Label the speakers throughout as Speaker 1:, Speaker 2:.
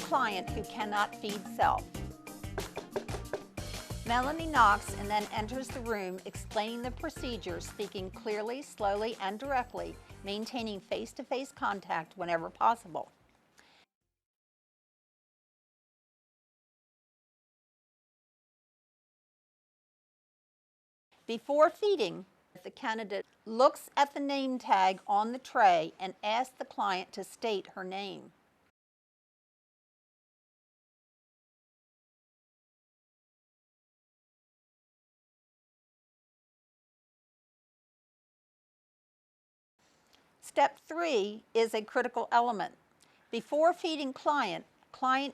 Speaker 1: client who cannot feed self. Melanie knocks and then enters the room explaining the procedure, speaking clearly, slowly, and directly, maintaining face-to-face contact whenever possible. Before feeding, the candidate looks at the name tag on the tray and asks the client to state her name. Step 3 is a critical element. Before feeding client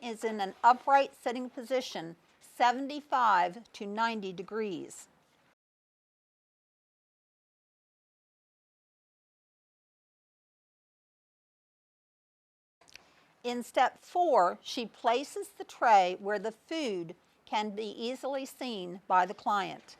Speaker 1: is in an upright sitting position 75 to 90 degrees. In step 4, she places the tray where the food can be easily seen by the client.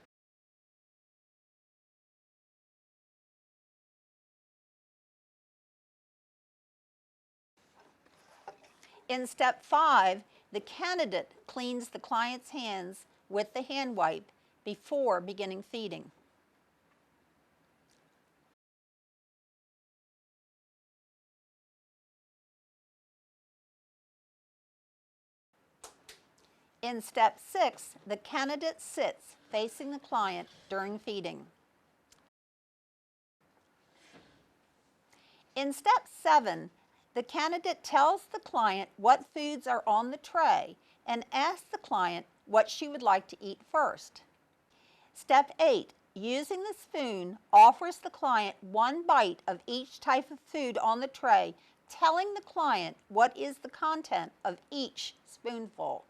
Speaker 1: In step 5, the candidate cleans the client's hands with the hand wipe before beginning feeding. In step 6, the candidate sits facing the client during feeding. In step 7, the candidate tells the client what foods are on the tray and asks the client what she would like to eat first. Step 8, using the spoon, offers the client one bite of each type of food on the tray, telling the client what is the content of each spoonful.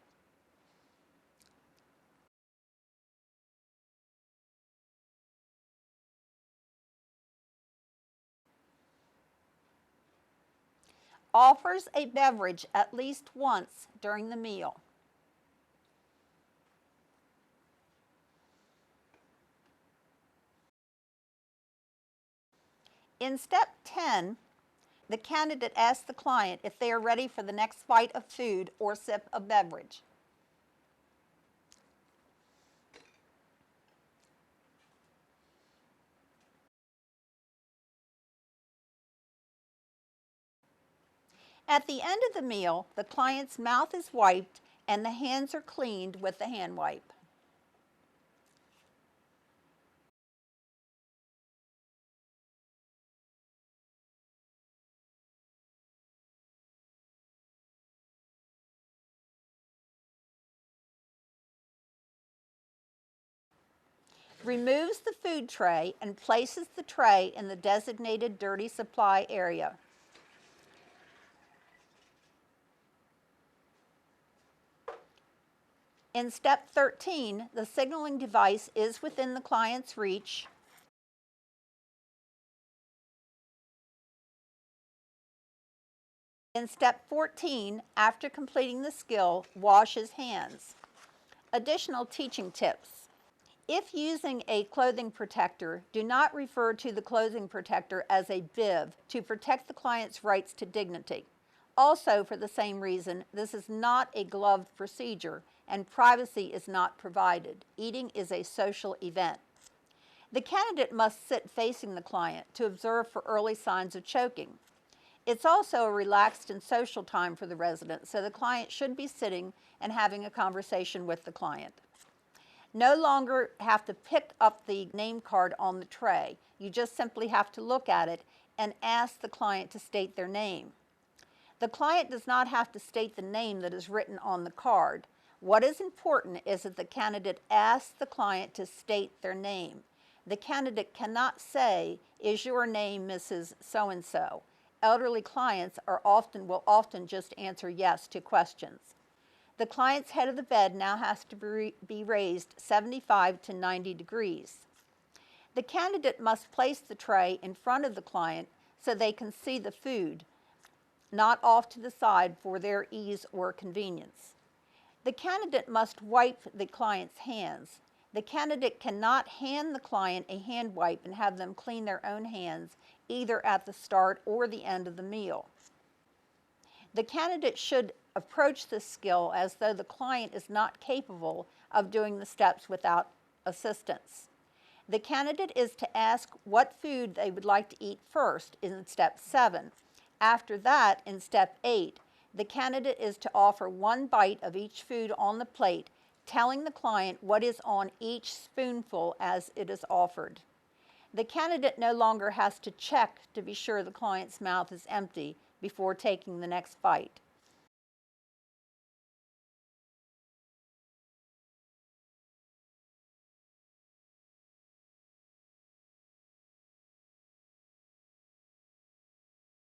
Speaker 1: Offers a beverage at least once during the meal. In step 10, the candidate asks the client if they are ready for the next bite of food or sip of beverage. At the end of the meal, the client's mouth is wiped and the hands are cleaned with the hand wipe. Removes the food tray and places the tray in the designated dirty supply area. In step 13, the signaling device is within the client's reach. In step 14, after completing the skill, wash his hands. Additional teaching tips. If using a clothing protector, do not refer to the clothing protector as a bib to protect the client's rights to dignity. Also, for the same reason, this is not a gloved procedure and privacy is not provided. Eating is a social event. The candidate must sit facing the client to observe for early signs of choking. It's also a relaxed and social time for the resident, so the client should be sitting and having a conversation with the client. No longer have to pick up the name card on the tray. You just simply have to look at it and ask the client to state their name. The client does not have to state the name that is written on the card. What is important is that the candidate asks the client to state their name. The candidate cannot say, "Is your name Mrs. So-and-so?" Elderly clients will often just answer yes to questions. The client's head of the bed now has to be raised 75 to 90 degrees. The candidate must place the tray in front of the client so they can see the food, not off to the side for their ease or convenience. The candidate must wipe the client's hands. The candidate cannot hand the client a hand wipe and have them clean their own hands either at the start or the end of the meal. The candidate should approach this skill as though the client is not capable of doing the steps without assistance. The candidate is to ask what food they would like to eat first in step 7. After that, in step 8, the candidate is to offer one bite of each food on the plate, telling the client what is on each spoonful as it is offered. The candidate no longer has to check to be sure the client's mouth is empty before taking the next bite.